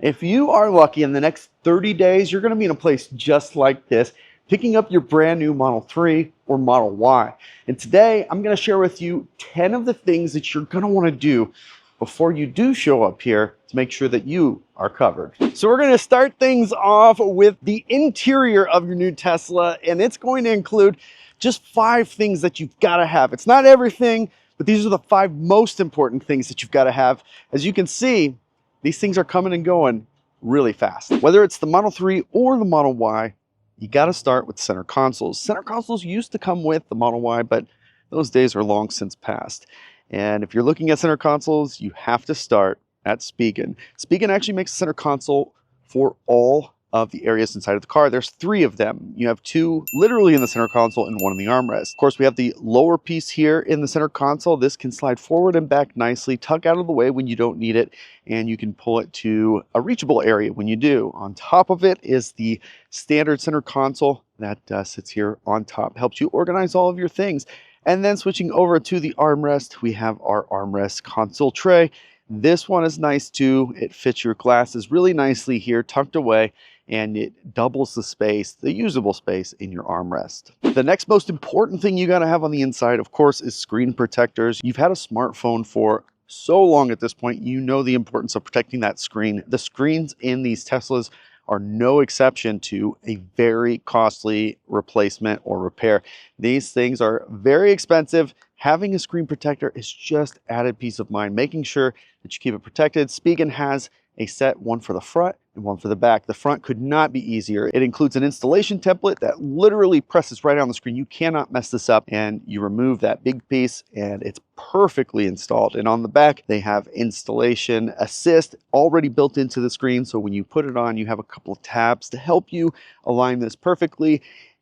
If you are lucky, in the next 30 days, you're going to be in a place just like this, picking up your brand new Model 3 or Model Y. And today, I'm going to share with you 10 of the things that you're going to want to do before you do show up here to make sure that you are covered. So we're going to start things off with the interior of your new Tesla, and it's going to include just 5 things that you've got to have. It's not everything, but these are the 5 most important things that you've got to have. As you can see, these things are coming and going really fast. Whether it's the Model 3 or the Model Y, you got to start with center consoles. Center consoles used to come with the Model Y, but those days are long since past. And if you're looking at center consoles, you have to start at Spigen. Spigen actually makes a center console for all of the areas inside of the car. There's 3 of them. You have 2 literally in the center console and 1 in the armrest. Of course, we have the lower piece here in the center console. This can slide forward and back nicely, tuck out of the way when you don't need it, and you can pull it to a reachable area when you do. On top of it is the standard center console that sits here on top, helps you organize all of your things. And then switching over to the armrest, we have our armrest console tray. This one is nice too. It fits your glasses really nicely here, tucked away, and it doubles the space, the usable space in your armrest. The next most important thing you gotta have on the inside, of course, is screen protectors. You've had a smartphone for so long at this point, you know the importance of protecting that screen. The screens in these Teslas are no exception to a very costly replacement or repair. These things are very expensive. Having a screen protector is just added peace of mind, making sure that you keep it protected. Spigen has a set, one for the front and one for the back. The front could not be easier. It includes an installation template that literally presses right on the screen. You cannot mess this up, and you remove that big piece and it's perfectly installed. And on the back, they have installation assist already built into the screen. So when you put it on, you have a couple of tabs to help you align this perfectly.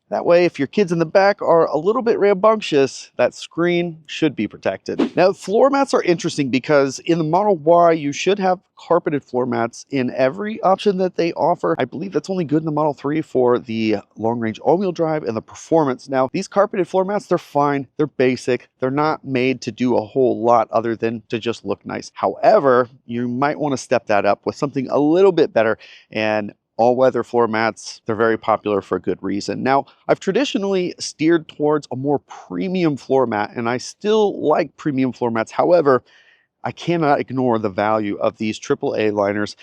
That way, if your kids in the back are a little bit rambunctious, that screen should be protected. Now, floor mats are interesting because in the Model Y, you should have carpeted floor mats in every option that they offer. I believe that's only good in the Model 3 for the long-range all-wheel drive and the performance. Now, these carpeted floor mats, they're fine. They're basic. They're not made to do a whole lot other than to just look nice. However, you might want to step that up with something a little bit better, and all-weather floor mats, they're very popular for a good reason. Now, I've traditionally steered towards a more premium floor mat, and I still like premium floor mats. However, I cannot ignore the value of these AAA liners.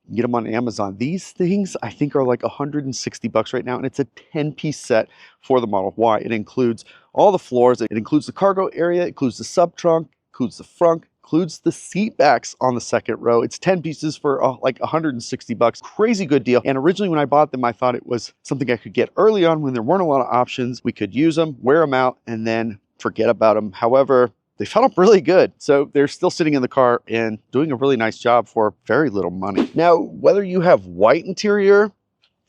You can get them on Amazon. These things, I think, are like $160 right now, and it's a 10-piece set for the Model Y. It includes all the floors. It includes the cargo area, it includes the sub-trunk, includes the front, includes the seat backs on the second row. It's 10 pieces for like $160. Crazy good deal. And originally when I bought them, I thought it was something I could get early on when there weren't a lot of options. We could use them, wear them out, and then forget about them. However, they felt up really good. So they're still sitting in the car and doing a really nice job for very little money. Now, whether you have white interior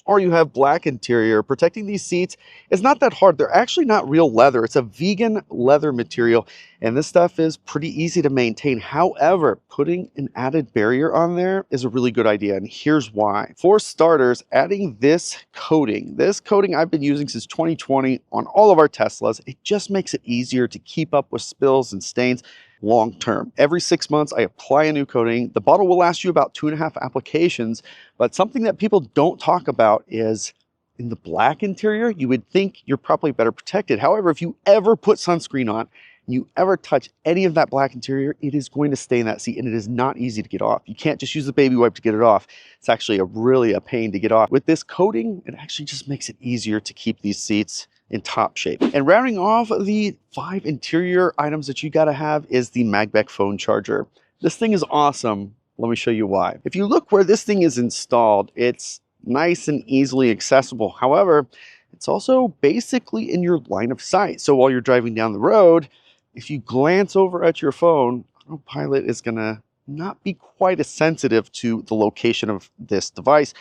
or you have black interior, protecting these seats is not that hard. They're actually not real leather. It's a vegan leather material, and this stuff is pretty easy to maintain. However, putting an added barrier on there is a really good idea, and here's why. For starters, adding this coating I've been using since 2020 on all of our Teslas, it just makes it easier to keep up with spills and stains long term. Every 6 months, I apply a new coating. The bottle will last you about 2.5 applications, but something that people don't talk about is in the black interior, you would think you're probably better protected. However, if you ever put sunscreen on, and you ever touch any of that black interior, it is going to stay in that seat, and it is not easy to get off. You can't just use the baby wipe to get it off. It's actually really a pain to get off. With this coating, it actually just makes it easier to keep these seats in top shape. And rounding off the 5 interior items that you gotta have is the Magbeck phone charger. This thing is awesome. Let me show you why. If you look where this thing is installed, it's nice and easily accessible. However, it's also basically in your line of sight. So while you're driving down the road, if you glance over at your phone, autopilot is gonna not be quite as sensitive to the location of this device.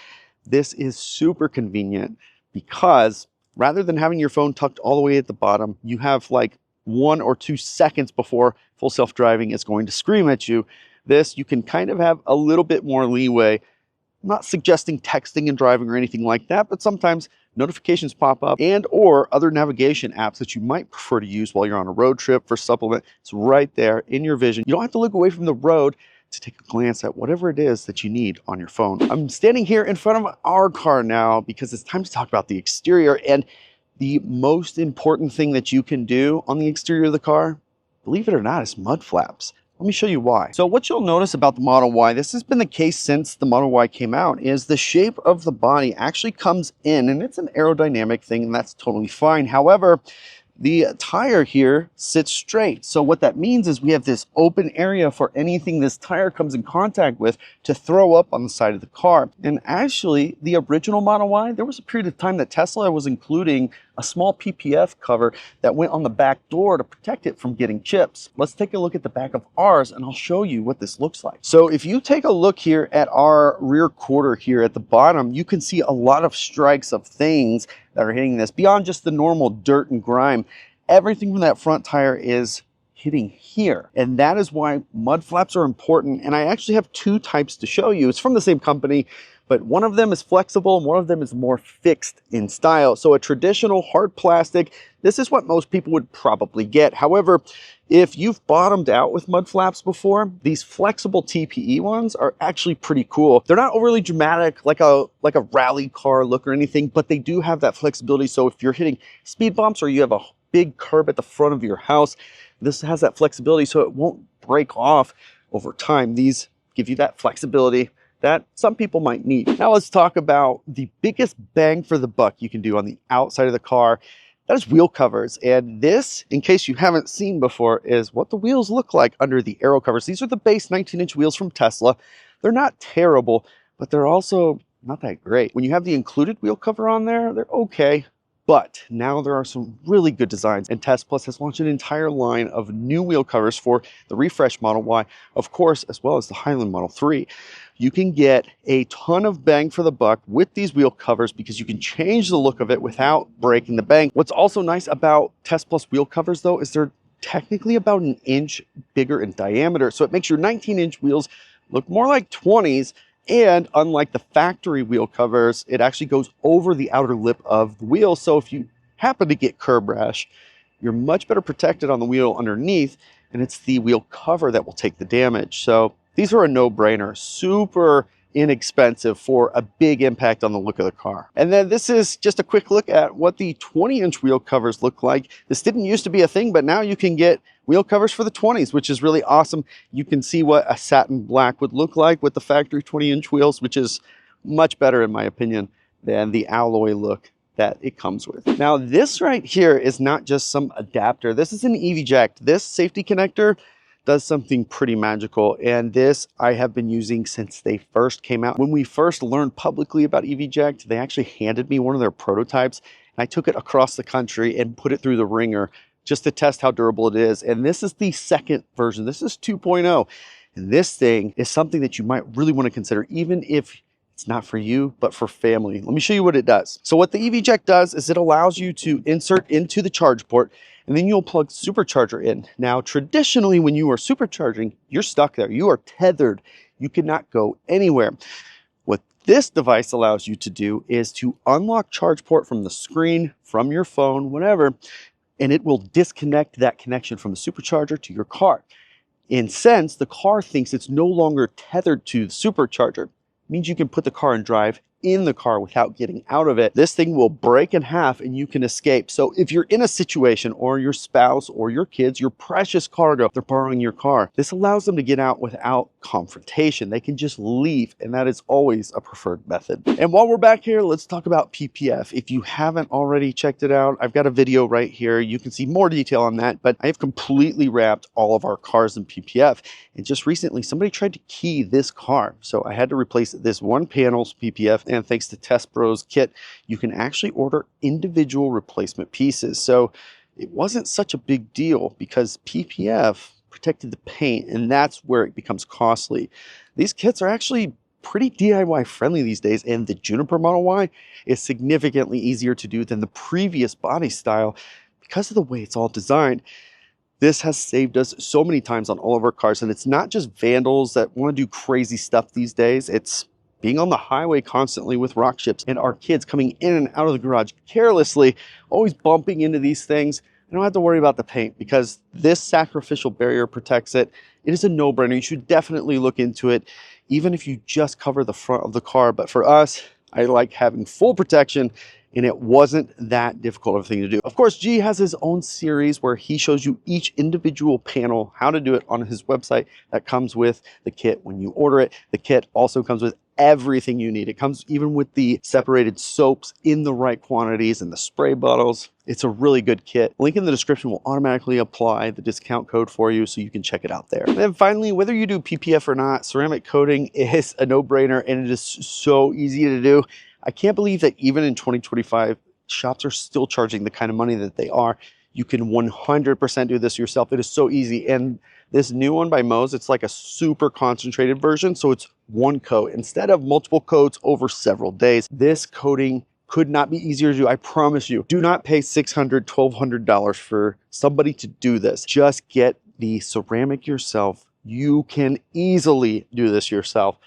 This is super convenient because rather than having your phone tucked all the way at the bottom, you have like 1 or 2 seconds before full self-driving is going to scream at you. This, you can kind of have a little bit more leeway. I'm not suggesting texting and driving or anything like that, but sometimes notifications pop up and or other navigation apps that you might prefer to use while you're on a road trip for supplement. It's right there in your vision. You don't have to look away from the road to take a glance at whatever it is that you need on your phone. I'm standing here in front of our car now because it's time to talk about the exterior, and the most important thing that you can do on the exterior of the car, believe it or not, is mud flaps. Let me show you why. So what you'll notice about the Model Y, this has been the case since the Model Y came out, is the shape of the body actually comes in, and it's an aerodynamic thing, and that's totally fine. However, the tire here sits straight. So what that means is we have this open area for anything this tire comes in contact with to throw up on the side of the car. And actually, the original Model Y, there was a period of time that Tesla was including a small PPF cover that went on the back door to protect it from getting chips. Let's take a look at the back of ours and I'll show you what this looks like. So if you take a look here at our rear quarter here at the bottom, you can see a lot of strikes of things that are hitting this beyond just the normal dirt and grime. Everything from that front tire is hitting here, and that is why mud flaps are important. And I actually have two types to show you. It's from the same company, but one of them is flexible and one of them is more fixed in style. So a traditional hard plastic, this is what most people would probably get. However, if you've bottomed out with mud flaps before, these flexible TPE ones are actually pretty cool. They're not overly dramatic like a rally car look or anything, but they do have that flexibility. So if you're hitting speed bumps or you have a big curb at the front of your house, this has that flexibility so it won't break off over time. These give you that flexibility that some people might need. Now let's talk about the biggest bang for the buck you can do on the outside of the car. That is wheel covers. And this, in case you haven't seen before, is what the wheels look like under the aero covers. These are the base 19-inch wheels from Tesla. They're not terrible, but they're also not that great. When you have the included wheel cover on there, they're okay. But now there are some really good designs, and Test Plus has launched an entire line of new wheel covers for the refreshed Model Y, of course, as well as the Highland Model 3. You can get a ton of bang for the buck with these wheel covers because you can change the look of it without breaking the bank. What's also nice about Test Plus wheel covers, though, is they're technically about an inch bigger in diameter. So it makes your 19-inch wheels look more like 20s. And unlike the factory wheel covers, it actually goes over the outer lip of the wheel. So if you happen to get curb rash, you're much better protected on the wheel underneath, and it's the wheel cover that will take the damage. So these are a no-brainer, super inexpensive for a big impact on the look of the car. And then this is just a quick look at what the 20-inch wheel covers look like. This didn't used to be a thing, but now you can get wheel covers for the 20s, which is really awesome. You can see what a satin black would look like with the factory 20-inch wheels, which is much better in my opinion than the alloy look that it comes with. Now this right here is not just some adapter. This is an EV jack. This safety connector does something pretty magical, and this I have been using since they first came out. When we first learned publicly about EV jack, they actually handed me one of their prototypes, and I took it across the country and put it through the ringer just to test how durable it is. And this is the second version. This is 2.0, and this thing is something that you might really want to consider, even if it's not for you, but for family. Let me show you what it does. So what the EV jack does is it allows you to insert into the charge port, and then you'll plug supercharger in. Now, traditionally, when you are supercharging, you're stuck there. You are tethered. You cannot go anywhere. What this device allows you to do is to unlock charge port from the screen, from your phone, whatever, and it will disconnect that connection from the supercharger to your car. In sense, the car thinks it's no longer tethered to the supercharger. It means you can put the car in drive in the car without getting out of it. This thing will break in half and you can escape. So if you're in a situation, or your spouse or your kids, your precious cargo, they're borrowing your car, this allows them to get out without confrontation. They can just leave, and that is always a preferred method. And while we're back here, let's talk about PPF. If you haven't already checked it out, I've got a video right here. You can see more detail on that, but I have completely wrapped all of our cars in PPF. And just recently, somebody tried to key this car, so I had to replace this one panel's PPF. And thanks to Test Bros Kit, you can actually order individual replacement pieces. So it wasn't such a big deal because PPF protected the paint, and that's where it becomes costly. These kits are actually pretty DIY friendly these days, and the Juniper Model Y is significantly easier to do than the previous body style because of the way it's all designed. This has saved us so many times on all of our cars, and it's not just vandals that want to do crazy stuff these days. It's being on the highway constantly with rock chips, and our kids coming in and out of the garage carelessly, always bumping into these things. I don't have to worry about the paint because this sacrificial barrier protects it, it is a no-brainer. You should definitely look into it, even if you just cover the front of the car. But for us, I like having full protection, and it wasn't that difficult of a thing to do. Of course, G has his own series where he shows you each individual panel, how to do it on his website. That comes with the kit when you order it. The kit also comes with everything you need. It comes even with the separated soaps in the right quantities and the spray bottles. It's a really good kit. Link in the description will automatically apply the discount code for you, so you can check it out there. And then finally, whether you do PPF or not, ceramic coating is a no-brainer, and it is so easy to do. I can't believe that even in 2025, shops are still charging the kind of money that they are. You can 100% do this yourself. It is so easy. And this new one by Moe's, it's like a super concentrated version. So it's one coat instead of multiple coats over several days. This coating could not be easier to do. I promise you. Do not pay $600, $1,200 for somebody to do this. Just get the ceramic yourself. You can easily do this yourself.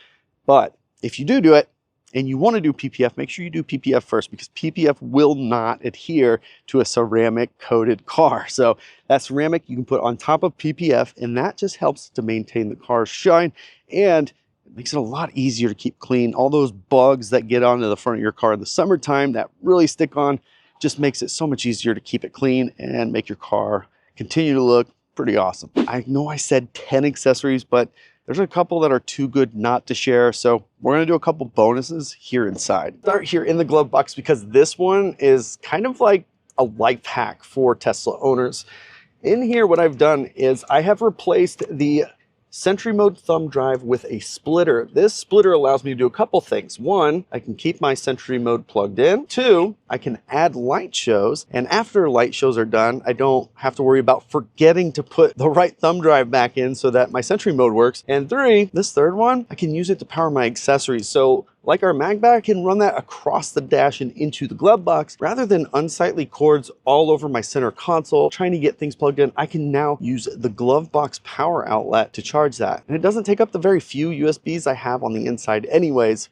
But if you do it, and you want to do PPF, make sure you do PPF first, because PPF will not adhere to a ceramic coated car. So that ceramic you can put on top of PPF, and that just helps to maintain the car's shine, and it makes it a lot easier to keep clean. All those bugs that get onto the front of your car in the summertime that really stick on just makes it so much easier to keep it clean and make your car continue to look pretty awesome. I know I said 10 accessories, but there's a couple that are too good not to share, so we're gonna do a couple bonuses here inside. Start here in the glove box, because this one is kind of like a life hack for Tesla owners. In here, what I've done is I have replaced the Sentry Mode thumb drive with a splitter. This splitter allows me to do a couple things. One, I can keep my Sentry Mode plugged in. Two, I can add light shows. And after light shows are done, I don't have to worry about forgetting to put the right thumb drive back in so that my Sentry Mode works. And three, this third one, I can use it to power my accessories. So like our mag bag, I can run that across the dash and into the glove box. Rather than unsightly cords all over my center console trying to get things plugged in, I can now use the glove box power outlet to charge that. And it doesn't take up the very few USBs I have on the inside anyways.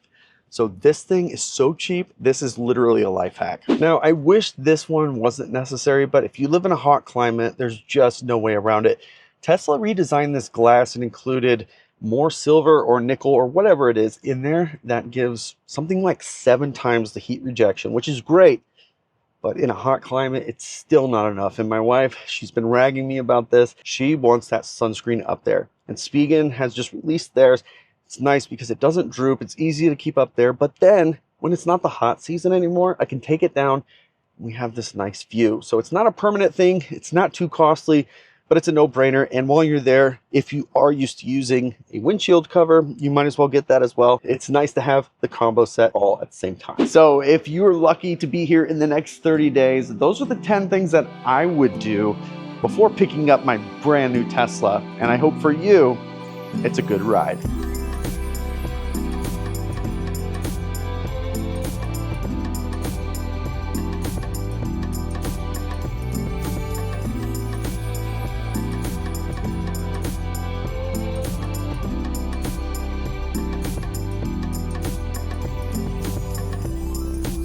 So this thing is so cheap. This is literally a life hack. Now, I wish this one wasn't necessary, but if you live in a hot climate, there's just no way around it. Tesla redesigned this glass and included more silver or nickel or whatever it is in there that gives something like 7 times the heat rejection, which is great. But in a hot climate, it's still not enough. And my wife, she's been ragging me about this. She wants that sunscreen up there. And Spigen has just released theirs. It's nice because it doesn't droop. It's easy to keep up there. But then when it's not the hot season anymore, I can take it down. We have this nice view. So it's not a permanent thing. It's not too costly, but it's a no-brainer. And while you're there, if you are used to using a windshield cover, you might as well get that as well. It's nice to have the combo set all at the same time. So if you're lucky to be here in the next 30 days, those are the 10 things that I would do before picking up my brand new Tesla. And I hope for you, it's a good ride.